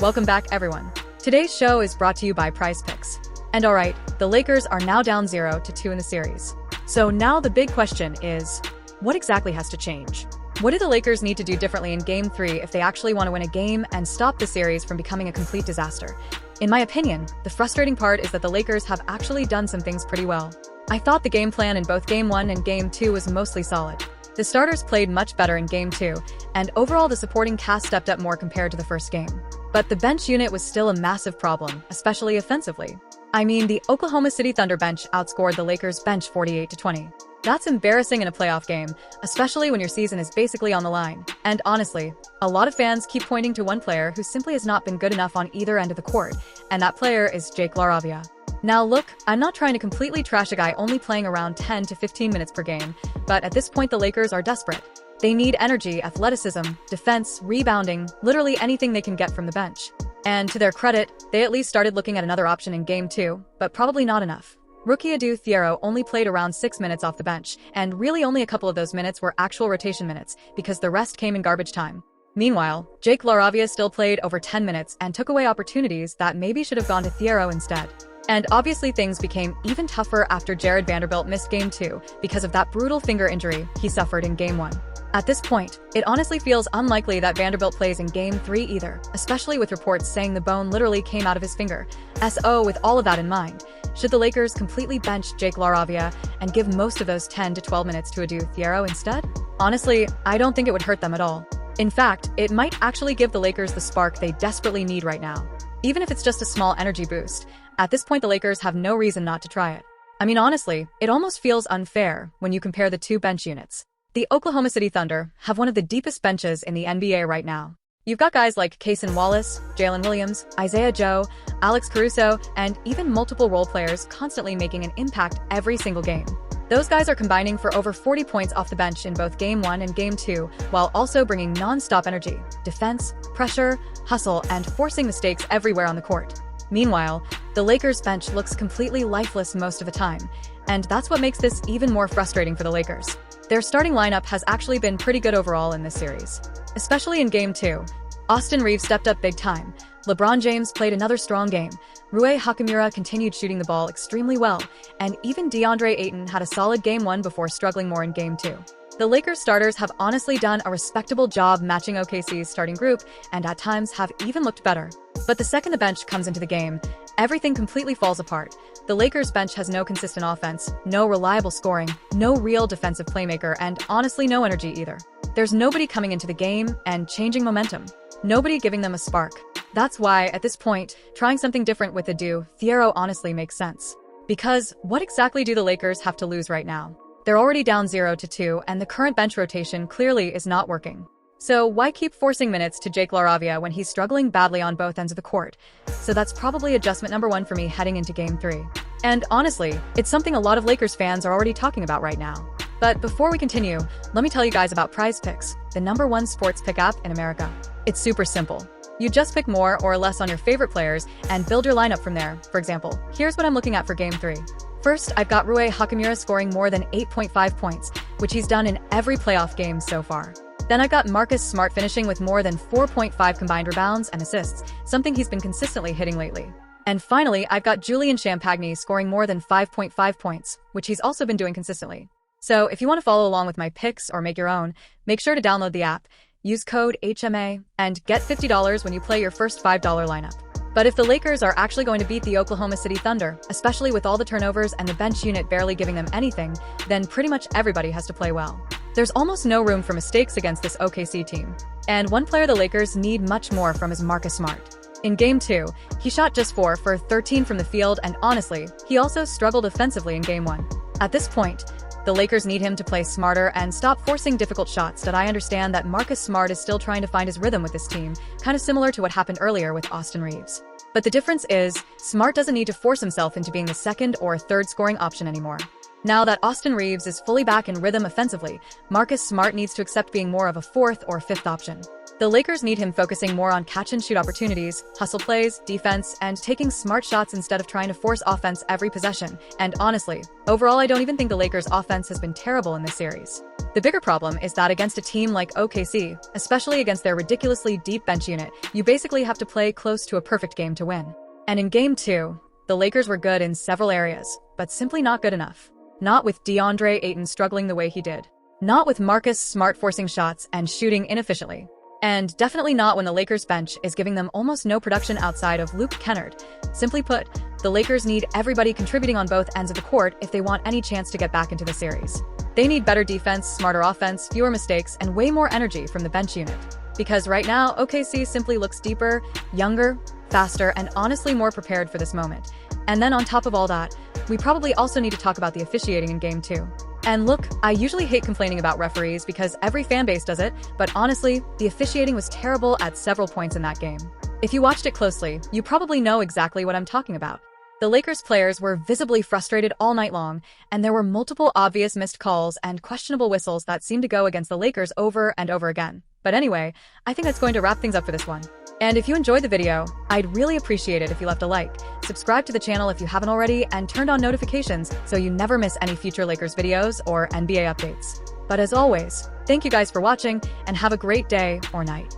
Welcome back, everyone. Today's show is brought to you by Prize Picks. And alright, the Lakers are now down 0-2 in the series. So now the big question is, what exactly has to change? What do the Lakers need to do differently in Game 3 if they actually want to win a game and stop the series from becoming a complete disaster? In my opinion, the frustrating part is that the Lakers have actually done some things pretty well. I thought the game plan in both Game 1 and Game 2 was mostly solid. The starters played much better in Game 2, and overall the supporting cast stepped up more compared to the first game. But the bench unit was still a massive problem, especially offensively. I mean, the Oklahoma City Thunder bench outscored the Lakers bench 48-20. That's embarrassing in a playoff game, especially when your season is basically on the line. And honestly, a lot of fans keep pointing to one player who simply has not been good enough on either end of the court, and that player is Jake LaRavia. Now look, I'm not trying to completely trash a guy only playing around 10 to 15 minutes per game, but at this point the Lakers are desperate. They need energy, athleticism, defense, rebounding, literally anything they can get from the bench. And to their credit, they at least started looking at another option in Game 2, but probably not enough. Rookie Adou Thiero only played around 6 minutes off the bench, and really only a couple of those minutes were actual rotation minutes, because the rest came in garbage time. Meanwhile, Jake LaRavia still played over 10 minutes and took away opportunities that maybe should have gone to Thiero instead. And obviously things became even tougher after Jared Vanderbilt missed Game 2 because of that brutal finger injury he suffered in Game 1. At this point, it honestly feels unlikely that Vanderbilt plays in Game 3 either, especially with reports saying the bone literally came out of his finger. So with all of that in mind, should the Lakers completely bench Jake LaRavia and give most of those 10 to 12 minutes to Adou Thiero instead? Honestly, I don't think it would hurt them at all. In fact, it might actually give the Lakers the spark they desperately need right now. Even if it's just a small energy boost, at this point the Lakers have no reason not to try it. I mean, honestly, it almost feels unfair when you compare the two bench units. The Oklahoma City Thunder have one of the deepest benches in the NBA right now. You've got guys like Cason Wallace, Jalen Williams, Isaiah Joe, Alex Caruso, and even multiple role players constantly making an impact every single game. Those guys are combining for over 40 points off the bench in both Game 1 and Game 2, while also bringing non-stop energy, defense, pressure, hustle, and forcing mistakes everywhere on the court. Meanwhile, the Lakers bench looks completely lifeless most of the time, and that's what makes this even more frustrating for the Lakers. Their starting lineup has actually been pretty good overall in this series. Especially in Game 2, Austin Reaves stepped up big time, LeBron James played another strong game, Rui Hachimura continued shooting the ball extremely well, and even DeAndre Ayton had a solid Game 1 before struggling more in Game 2. The Lakers starters have honestly done a respectable job matching OKC's starting group, and at times have even looked better. But the second the bench comes into the game, everything completely falls apart. The Lakers bench has no consistent offense, no reliable scoring, no real defensive playmaker, and honestly no energy either. There's nobody coming into the game and changing momentum. Nobody giving them a spark. That's why, at this point, trying something different with Adou Thiero honestly makes sense. Because what exactly do the Lakers have to lose right now? They're already down 0-2, and the current bench rotation clearly is not working. So why keep forcing minutes to Jake LaRavia when he's struggling badly on both ends of the court? So that's probably adjustment number 1 for me heading into Game 3. And honestly, it's something a lot of Lakers fans are already talking about right now. But before we continue, let me tell you guys about Prize Picks, the #1 sports pick app in America. It's super simple. You just pick more or less on your favorite players and build your lineup from there. For example, here's what I'm looking at for Game 3. First, I've got Rui Hachimura scoring more than 8.5 points, which he's done in every playoff game so far. Then I've got Marcus Smart finishing with more than 4.5 combined rebounds and assists, something he's been consistently hitting lately. And finally, I've got Julian Champagny scoring more than 5.5 points, which he's also been doing consistently. So if you want to follow along with my picks or make your own, make sure to download the app, use code HMA, and get $50 when you play your first $5 lineup. But if the Lakers are actually going to beat the Oklahoma City Thunder, especially with all the turnovers and the bench unit barely giving them anything, then pretty much everybody has to play well. There's almost no room for mistakes against this OKC team. And one player the Lakers need much more from is Marcus Smart. In Game 2, he shot just 4 for 13 from the field, and honestly, he also struggled offensively in Game 1. At this point, the Lakers need him to play smarter and stop forcing difficult shots. That I understand that Marcus Smart is still trying to find his rhythm with this team, kind of similar to what happened earlier with Austin Reaves. But the difference is, Smart doesn't need to force himself into being the second or third scoring option anymore. Now that Austin Reaves is fully back in rhythm offensively, Marcus Smart needs to accept being more of a fourth or fifth option. The Lakers need him focusing more on catch-and-shoot opportunities, hustle plays, defense, and taking smart shots instead of trying to force offense every possession. And honestly, overall I don't even think the Lakers' offense has been terrible in this series. The bigger problem is that against a team like OKC, especially against their ridiculously deep bench unit, you basically have to play close to a perfect game to win. And in Game 2, the Lakers were good in several areas, but simply not good enough. Not with DeAndre Ayton struggling the way he did. Not with Marcus Smart forcing shots and shooting inefficiently. And definitely not when the Lakers bench is giving them almost no production outside of Luke Kennard. Simply put, the Lakers need everybody contributing on both ends of the court if they want any chance to get back into the series. They need better defense, smarter offense, fewer mistakes, and way more energy from the bench unit. Because right now, OKC simply looks deeper, younger, faster, and honestly more prepared for this moment. And then on top of all that, we probably also need to talk about the officiating in Game 2. And look, I usually hate complaining about referees because every fan base does it, but honestly, the officiating was terrible at several points in that game. If you watched it closely, you probably know exactly what I'm talking about. The Lakers players were visibly frustrated all night long, and there were multiple obvious missed calls and questionable whistles that seemed to go against the Lakers over and over again. But anyway, I think that's going to wrap things up for this one. And if you enjoyed the video, I'd really appreciate it if you left a like, subscribe to the channel if you haven't already, and turned on notifications so you never miss any future Lakers videos or NBA updates. But as always, thank you guys for watching, and have a great day or night.